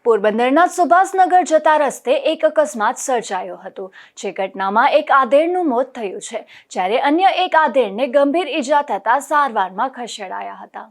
પોરબંદરના સુભાષનગર જતા રસ્તે એક અકસ્માત સર્જાયો હતો, જે ઘટનામાં એક આધેડનું મોત થયું છે, જ્યારે અન્ય એક આધેડને ગંભીર ઈજા થતા સારવારમાં ખસેડાયા હતા।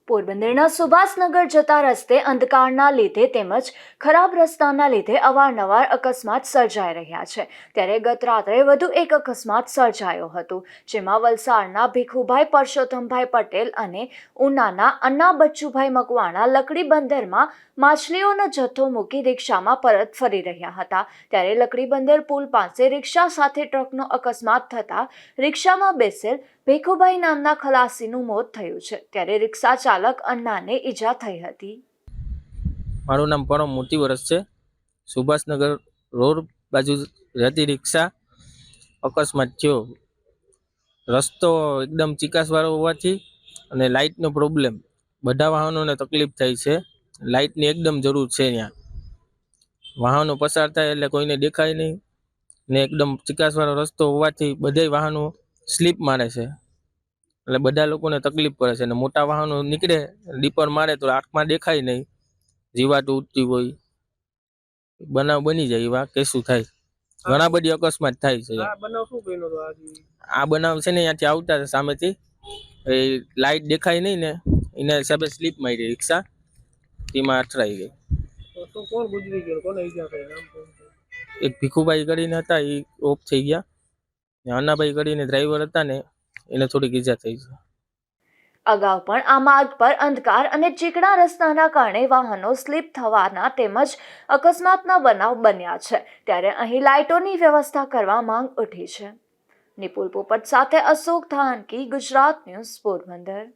પોરબંદરના સુભાષનગર જતા રસ્તે અંધકારના લીધે તેમજ ખરાબ રસ્તાના લીધે અવારનવાર અકસ્માત સર્જાઈ રહ્યા છે, ત્યારે ગત રાત્રે વધુ એક અકસ્માત સર્જાયો હતો, જેમાં વલસાડના ભીખુભાઈ પરસોત્તમભાઈ પટેલ અને ઉનાના અન્ના બચ્ચુભાઈ મકવાણા લકડી બંદરમાં માછલીઓનો જથ્થો મૂકી રિક્ષામાં પરત ફરી રહ્યા હતા, ત્યારે લકડી બંદર પુલ પાસે રિક્ષા સાથે ટ્રકનો અકસ્માત થતા રિક્ષામાં બેસેલ ભીખુભાઈ નામના ખલાસીનું મોત થયું છે, ત્યારે રિક્ષા ચાલક અન્નાને ઈજા થઈ હતી। મારું નામ પરમ મોટી વર્ષ છે। સુભાષનગર રોડ બાજુ રહેતી રિક્ષા અકસ્માત થયો। રસ્તો એકદમ ચીકાસવાળો હોવાથી અને લાઇટનો પ્રોબ્લેમ, બધા વાહનોને તકલીફ થાય છે। લાઇટની એકદમ જરૂર છે। ત્યાં વાહનો પસાર થાય એટલે કોઈને દેખાય નહીં ને એકદમ ચીકાસવાળો રસ્તો હોવાથી બધા વાહનો સ્લીપ મારે છે, એટલે બધા લોકોને તકલીફ પડે છે। અને મોટા વાહનો નીકળે દીપર મારે તો આંખમાં દેખાય નહીં, જીવાત ઉઠતી હોય, બનાવ બની જાય, એવા કેસું થાય, ઘણા બધી અકસ્માત થાય છે। આ બનાવ છે ને ત્યાંથી આવતા સામેથી લાઇટ દેખાય નહીં ને એને હિસાબે સ્લીપ મારી રિક્ષા, તેમાં અથડાઈ ગઈ। એક ભીખુભાઈ કરીને હતા, એ ઓફ થઈ ગયા, ને અન્નાભાઈ કરીને ડ્રાઈવર હતા ને એને થોડીક ઈજા થઈ છે। અગાઉ પણ આ માર્ગ પર અંધકાર અને ચીકણા રસ્તાના કારણે વાહનો સ્લીપ થવાના તેમજ અકસ્માતના બનાવ બન્યા છે, ત્યારે અહીં લાઇટોની વ્યવસ્થા કરવા માંગ ઉઠી છે। નિપુલ પોપટ સાથે અશોક ધાનકી, ગુજરાત ન્યૂઝ, પોરબંદર।